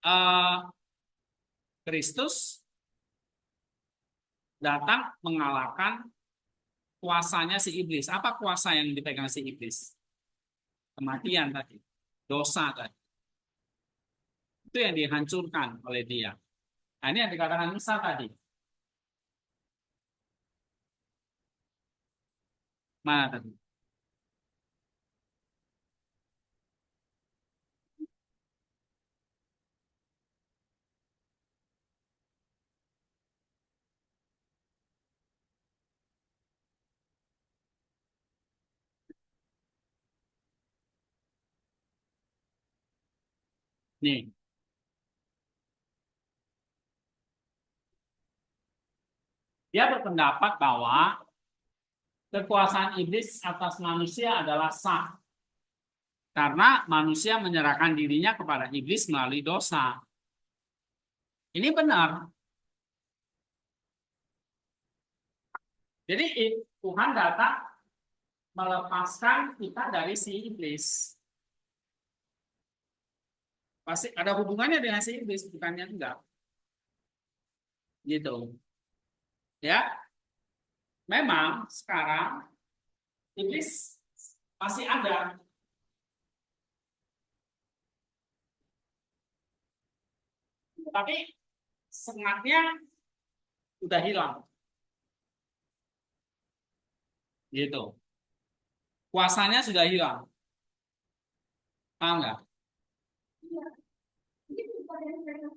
eh, Kristus datang mengalahkan kuasanya si iblis. Apa kuasa yang dipegang si iblis? Kematian tadi, dosa tadi. Itu yang dihancurkan oleh dia. Nah, ini yang dikatakan Musa tadi. Mana tadi? Nih, dia berpendapat bahwa kekuasaan iblis atas manusia adalah sah. Karena manusia menyerahkan dirinya kepada iblis melalui dosa. Ini benar. Jadi Tuhan datang melepaskan kita dari si iblis. Pasti ada hubungannya dengan si iblis, bukannya enggak. Gitu. Ya, memang sekarang iblis masih ada. Tapi semangatnya udah hilang. Gitu. Kuasanya sudah hilang. Paham nggak? Iya. Jadi pada saya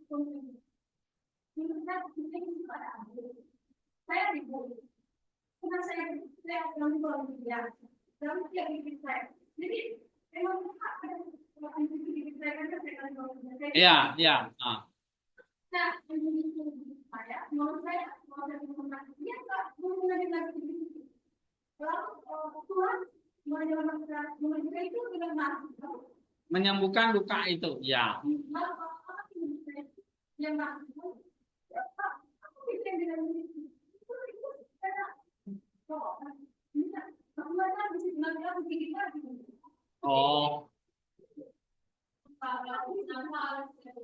saya ribut. Karena saya akan pulang dia. Dan dia bikin saya. Jadi emang ada yang bikin saya kan saya akan pulang dia. Iya, iya. Nah, Nah, ini saya, menurut saya, mau saya ngomong dia nggak mau menjadi lagi begitu. Lalu Tuhan menyelamatkan itu dengan masuk. menyembuhkan luka itu. Ya. Lalu apa yang masuk? Aku bikin dengan begitu. Itu saya kok bisa bagaimana bisa belajar begitu lagi. Oh, Kalau nama saya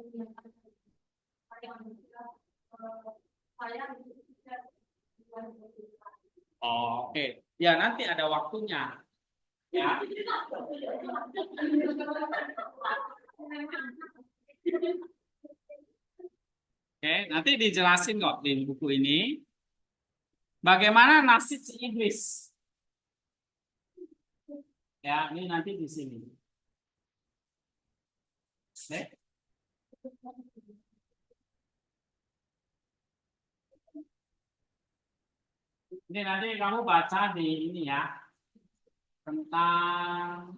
oke. Ya, nanti ada waktunya. Ya. Oke, nanti dijelasin kok di buku ini bagaimana nasib si iblis. Ya, ini nanti di sini. Oke. Ini nanti kamu baca di ini ya tentang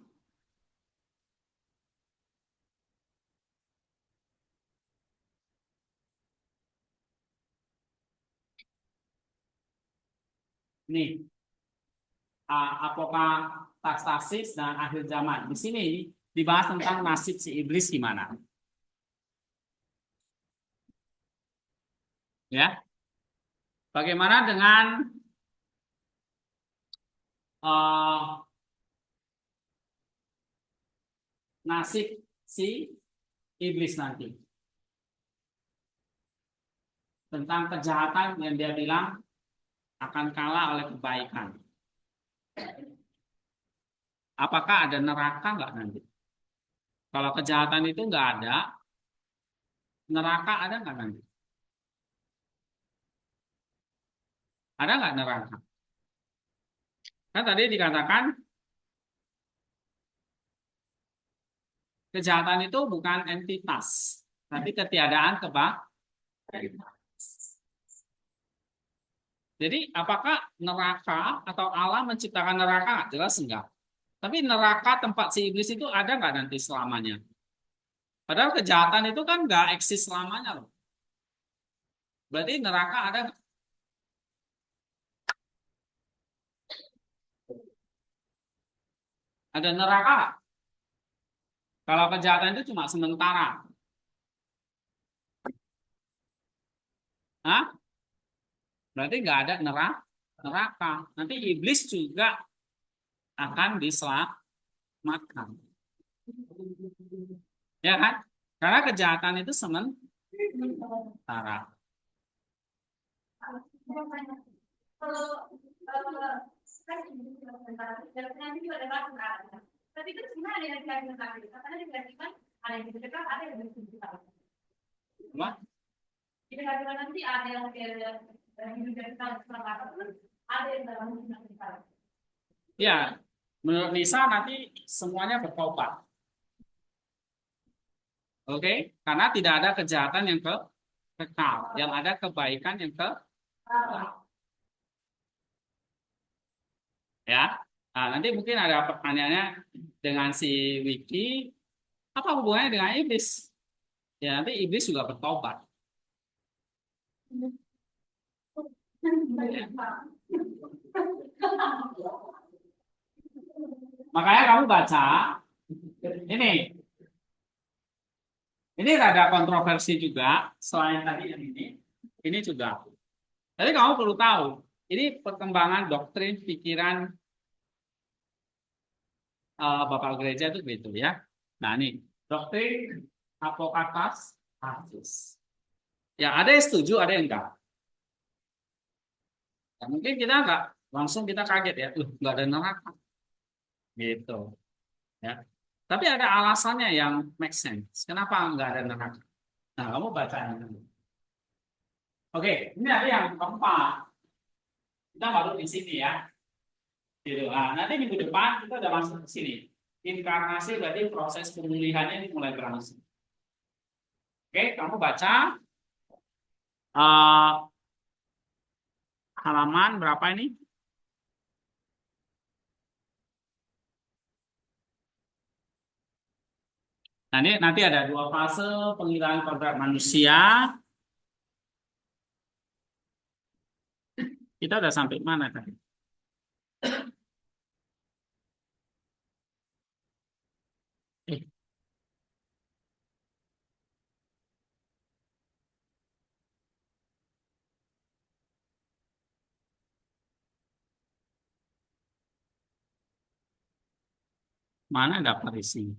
nih apokalipsis dan akhir zaman. Di sini dibahas tentang nasib si iblis gimana. Ya, bagaimana dengan nasib si iblis nanti? Tentang kejahatan yang dia bilang akan kalah oleh kebaikan. Apakah ada neraka nggak nanti? Kalau kejahatan itu nggak ada, neraka ada nggak nanti? Ada nggak neraka? Kan tadi dikatakan kejahatan itu bukan entitas, tapi ketiadaan kebaikan. Jadi apakah neraka atau Allah menciptakan neraka? Jelas enggak. Tapi neraka tempat si iblis itu ada nggak nanti selamanya? Padahal kejahatan itu kan nggak eksis selamanya loh. Berarti neraka ada nggak? Ada neraka nggak? Kalau kejahatan itu cuma sementara. Hah? Berarti nggak ada neraka. Nanti iblis juga akan diselamatkan. Ya kan? Karena kejahatan itu sementara. kalau saya nanti juga ada bahan. Tapi itu sebenarnya ada yang dikasih tadi. Katanya dikasihkan ada yang dekat, ada yang dekat. Apa? Di dekat nanti ada yang dikasihkan selama ada yang dalam dikasihkan. Ya, menurut Nisa nanti semuanya bertobat. Oke? Karena tidak ada kejahatan yang kekal, yang ada kebaikan yang kekal. Ya. Nah, nanti mungkin ada pertanyaannya dengan si Wiki, apa hubungannya dengan iblis? Ya, nanti iblis juga bertobat. Makanya kamu baca ini Ini ada kontroversi juga selain tadi yang ini juga. Tapi kamu perlu tahu, ini perkembangan doktrin pikiran Bapak Gereja itu gitu ya. Nah ini doktrin apokatas artis. Ya ada yang setuju, ada yang enggak. Ya, mungkin kita enggak langsung kita kaget ya, enggak ada neraka gitu ya. Tapi ada alasannya yang make sense. Kenapa enggak ada neraka? Nah kamu baca ini. Oke, ini ada yang keempat. Kita baru di sini ya. Gitu. Nah, nanti minggu depan kita udah masuk ke sini. Inkarnasi berarti proses pemulihannya ini mulai berlangsung. Oke, kamu baca uh, halaman berapa ini? Nah, ini nanti ada 2 fase penghilangan kodrat manusia. Kita udah sampai mana tadi? Eh, mana daftar isinya?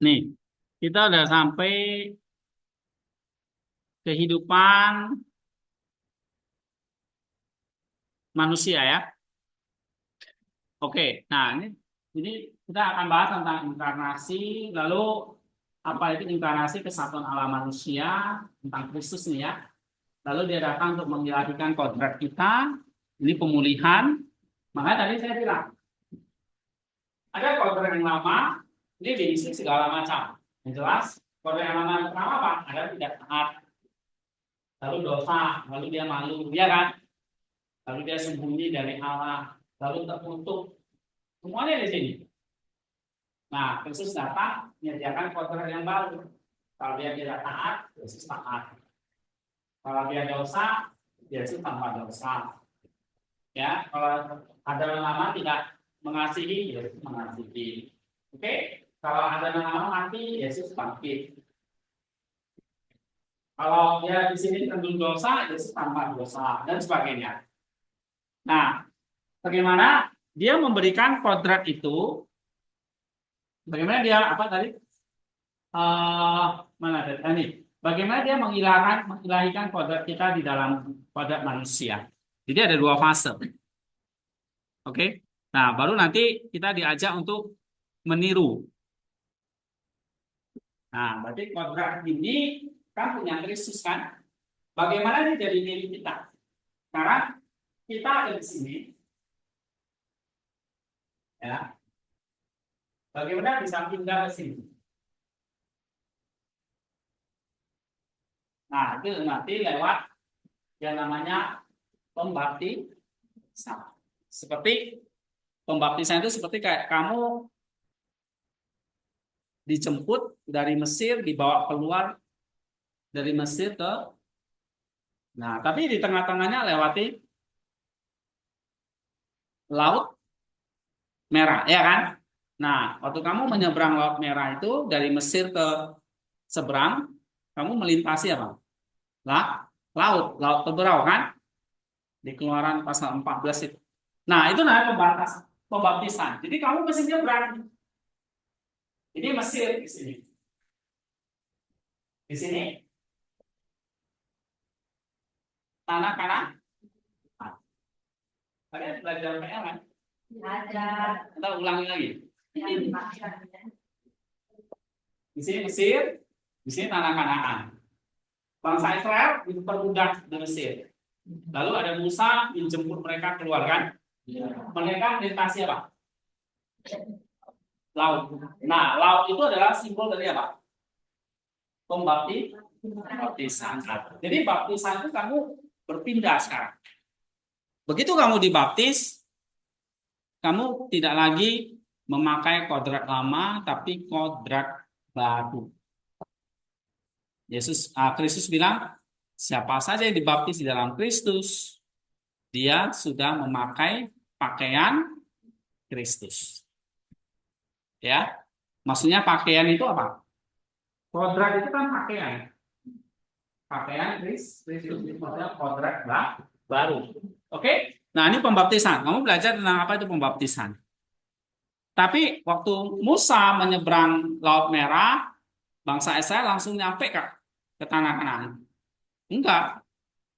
Nih, kita udah sampai kehidupan manusia ya. Oke, nah ini kita akan bahas tentang inkarnasi, lalu apa itu inkarnasi, kesatuan alam manusia, tentang Kristus nih ya. Lalu dia datang untuk mengilahikan kodrat kita, ini pemulihan. Makanya tadi saya bilang, ada kodrat yang lama, ini diisi segala macam. Yang jelas, kodrat yang lama pertama apa? Ada tidak taat, lalu dosa, lalu dia malu, ya kan? Lalu dia sembunyi dari Allah, lalu terkutuk. Semuanya di sini. Nah, Kristus datang menyediakan kodrat yang baru. Kalau dia tidak taat, Yesus taat. Kalau dia dosa, Yesus tanpa dosa. Ya, kalau ada yang lama tidak mengasihi, Yesus mengasihi. Oke, kalau ada yang lama mati, Yesus bangkit. Kalau dia di sini tanggung dosa, Yesus tanpa dosa dan sebagainya. Nah, bagaimana dia memberikan kodrat itu? Bagaimana dia apa tadi? Mana tadi? Ini. Bagaimana dia mengilahikan kodrat kita di dalam kodrat manusia? Jadi ada 2 fase. Oke. Nah, baru nanti kita diajak untuk meniru. Nah, berarti kodrat ini kan punya Kristus kan? Bagaimana dia jadi milik kita? Karena kita ada di sini. Ya. Bagaimana bisa pindah ke sini? Nah, itu nanti lewat yang namanya pembaptisan. Seperti pembaptisan itu seperti kayak kamu dijemput dari Mesir, dibawa keluar dari Mesir ke, nah tapi di tengah-tengahnya lewati Laut Merah, ya kan? Nah, waktu kamu menyeberang Laut Merah itu dari Mesir ke seberang, kamu melintasi apa? Laut Teberau kan? Di Keluaran pasal 14 itu. Nah, itu namanya pembaptisan. Jadi kamu mesti nyebrang. Ini Mesir di sini. Di sini tanah kanan. Kalian belajar PL kan? Ada. Kita ulangi lagi. Di sini Mesir, di sini tanah Kanaan. Bangsa Israel diperbudak di Mesir. Lalu ada Musa menjemput mereka keluar kan? Mereka melintasi apa? Laut. Nah, laut itu adalah simbol dari apa? Pembaptisan. Jadi baptisan itu kamu berpindah sekarang. Begitu kamu dibaptis, kamu tidak lagi memakai kodrat lama, tapi kodrat baru. Kristus bilang, siapa saja yang dibaptis di dalam Kristus, dia sudah memakai pakaian Kristus. Ya, maksudnya pakaian itu apa? Kodrat itu kan pakaian. Pakaian Kristus itu maksudnya kodrat baru. Oke? Nah, ini pembaptisan. Kamu belajar tentang apa itu pembaptisan. Tapi waktu Musa menyeberang Laut Merah, bangsa Israel langsung nyampe ke tanah Kanaan. Enggak,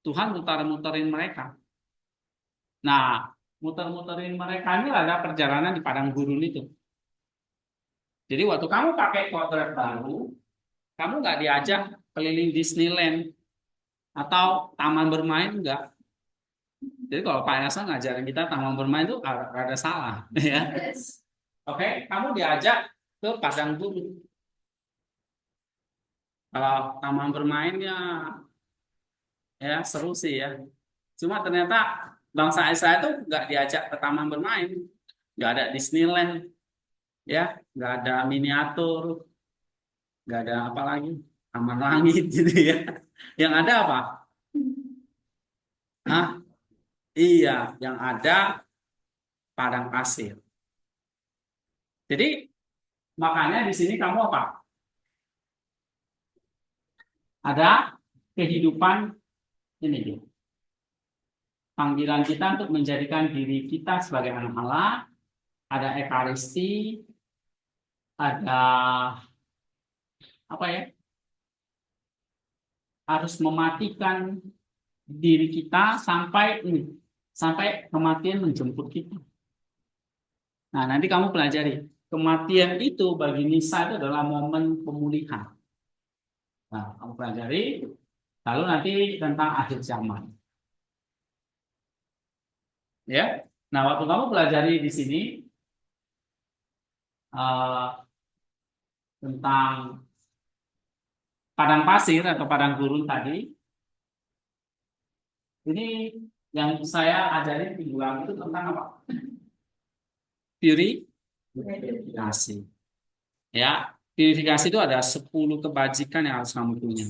Tuhan muter-muterin mereka. Nah, muter-muterin mereka ini ada perjalanan di padang gurun itu. Jadi waktu kamu pakai kodrat baru, kamu nggak diajak keliling Disneyland atau taman bermain enggak. Jadi kalau Pak Yasa ngajarin kita taman bermain itu ada salah, ya. Oke, kamu diajak ke padang gurun. Kalau taman bermainnya ya seru sih ya. Cuma ternyata bangsa Israel itu nggak diajak ke taman bermain, nggak ada Disneyland, ya, nggak ada miniatur, nggak ada apa lagi, taman langit gitu ya. Yang ada apa? Hah? Iya, yang ada padang pasir. Jadi makanya di sini kamu apa? Ada kehidupan ini dia. Panggilan kita untuk menjadikan diri kita sebagai anak Allah, ada ekaristi, ada apa ya? Harus mematikan diri kita sampai kematian menjemput kita. Nah, nanti kamu pelajari kematian itu bagi Nisa itu adalah momen pemulihan. Nah, kamu pelajari lalu nanti tentang akhir zaman. Ya. Nah, waktu kamu pelajari di sini eh, tentang padang pasir atau padang gurun tadi, ini yang saya ajarin di bulan itu tentang apa? Purifikasi. Ya, purifikasi itu ada 10 kebajikan yang harus kamu punya.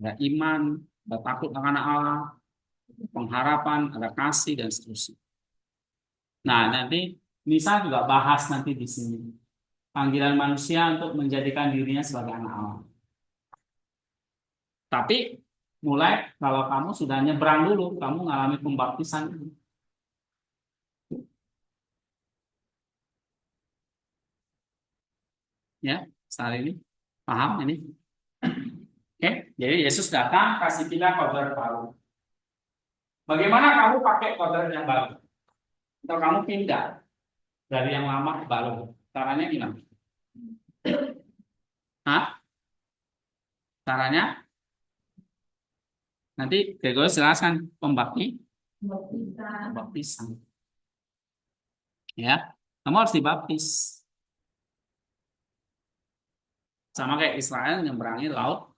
Ada iman, ada takut akan Allah, pengharapan, ada kasih dan seterusnya. Nah, nanti Nisa juga bahas nanti di sini panggilan manusia untuk menjadikan dirinya sebagai anak Allah. Tapi mulai kalau kamu sudah nyebrang dulu, kamu mengalami pembaptisan. Ya, saat ini paham ini? Oke, jadi Yesus datang kasih kita kodrat baru. Bagaimana kamu pakai kodrat yang baru? Atau kamu pindah dari yang lama ke baru? Caranya gimana? Hah? Caranya nanti Gregorius jelaskan pembaptisan. Ya, kamu harus dibaptis. Sama kayak Israel menyeberangi Laut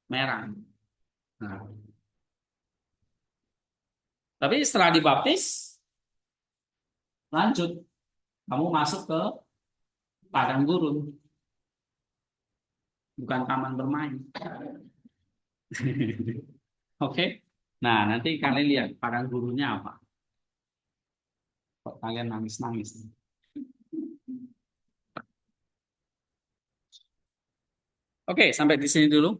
Merah. Nah, tapi setelah dibaptis, lanjut. Kamu masuk ke padang gurun, bukan taman bermain. Oke. Nah, nanti kalian lihat padang gurunnya apa. Kok kalian nangis-nangis? Oke, sampai di sini dulu.